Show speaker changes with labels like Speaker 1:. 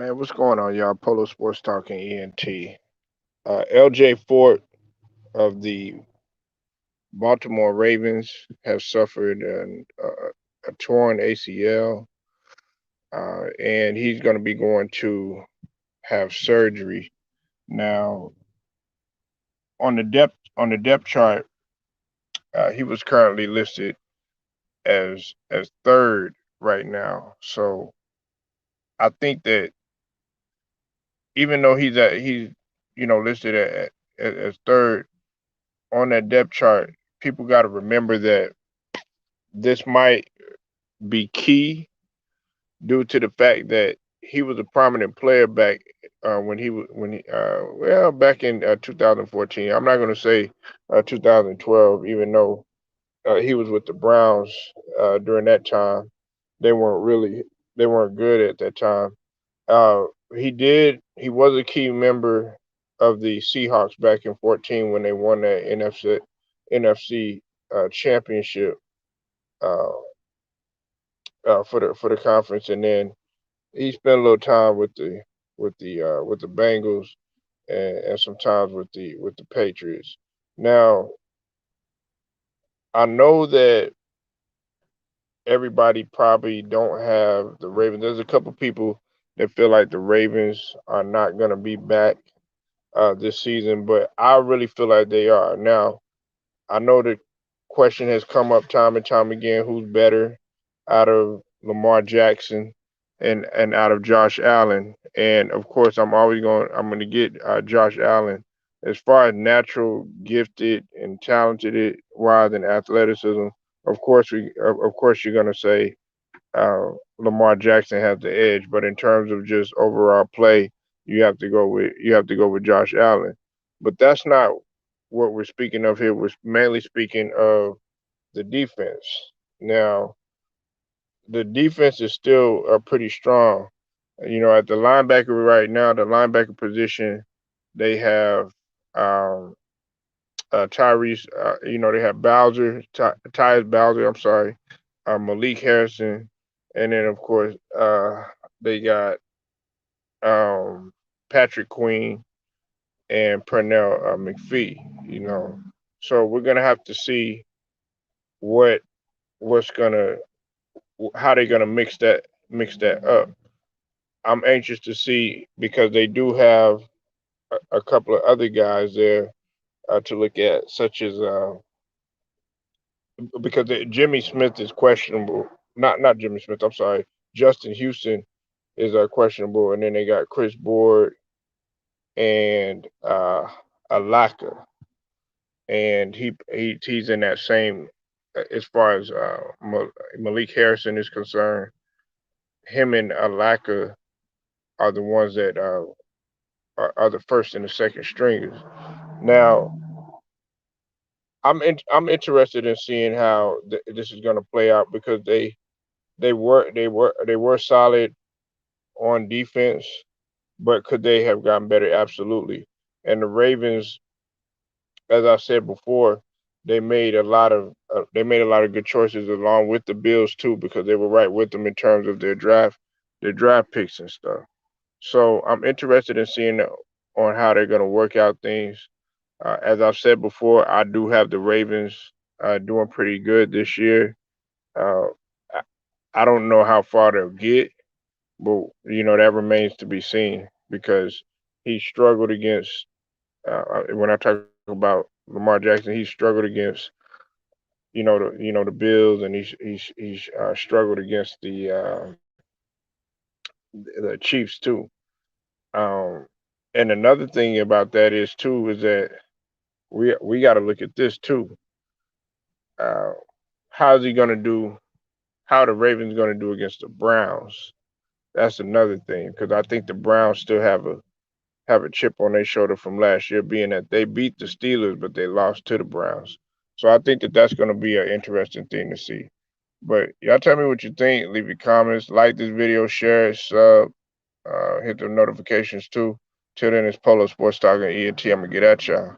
Speaker 1: Man, what's going on, y'all? Polo Sports Talking ENT. LJ Fort of the Baltimore Ravens has suffered a torn ACL, and he's going to be going to have surgery. Now, on the depth chart, he was currently listed as third right now. So I think that even though he's listed as third on that depth chart, people got to remember that this might be key due to the fact that he was a prominent player back back in 2014. I'm not going to say 2012, even though he was with the Browns during that time. They weren't really they weren't good at that time. Uh, he was a key member of the Seahawks back in 14 when they won that NFC championship uh, for the conference, and then he spent a little time with the Bengals and sometimes with the Patriots. Now I know that everybody probably don't have the Ravens. There's a couple people that feel like the Ravens are not going to be back this season, but I really feel like they are. Now I know the question has come up time and time again: who's better out of Lamar Jackson and out of Josh Allen? And of course, I'm going to get Josh Allen. As far as natural, gifted, and talented wise and athleticism, of course you're going to say Lamar Jackson has the edge. But in terms of just overall play, you have to go with Josh Allen. But that's not what we're speaking of here. We're mainly speaking of the defense. Now, the defense is still pretty strong. At the linebacker right now, the linebacker position, they have um, Tyrese. They have Tyus Bowser. I'm sorry, Malik Harrison, and then of course they got um, Patrick Queen and Pernell McPhee. You know, so we're gonna have to see what what's gonna how they're gonna mix that up. I'm anxious to see because they do have a couple of other guys there to look at, such as because Jimmy Smith is questionable. Not Jimmy Smith. I'm sorry. Justin Houston is questionable, and then they got Chris Board and Alaka, and he's in that same as far as Malik Harrison is concerned. Him and Alaka are the ones that are the first and the second stringers. Now, I'm interested in seeing how this is going to play out because they were solid on defense, but could they have gotten better? Absolutely. And the Ravens, as I said before, they made a lot of good choices along with the Bills too because they were right with them in terms of their draft picks and stuff. So I'm interested in seeing on how they're going to work out things. As I've said before, I do have the Ravens doing pretty good this year. Uh, I, I don't know how far they'll get, but that remains to be seen because he struggled against. When I talk about Lamar Jackson, he struggled against the Bills, and he's struggled against the Chiefs too. Um, and another thing about that is that we got to look at this too. Uh, how's he gonna do? How the Ravens gonna do against the Browns? That's another thing because I think the Browns still have a chip on their shoulder from last year, being that they beat the Steelers but they lost to the Browns. So I think that that's gonna be an interesting thing to see. But y'all tell me what you think. Leave your comments, like this video, share it, sub, hit the notifications too. Till then, it's Polo Sports Talk and ENT. I'm gonna get at y'all.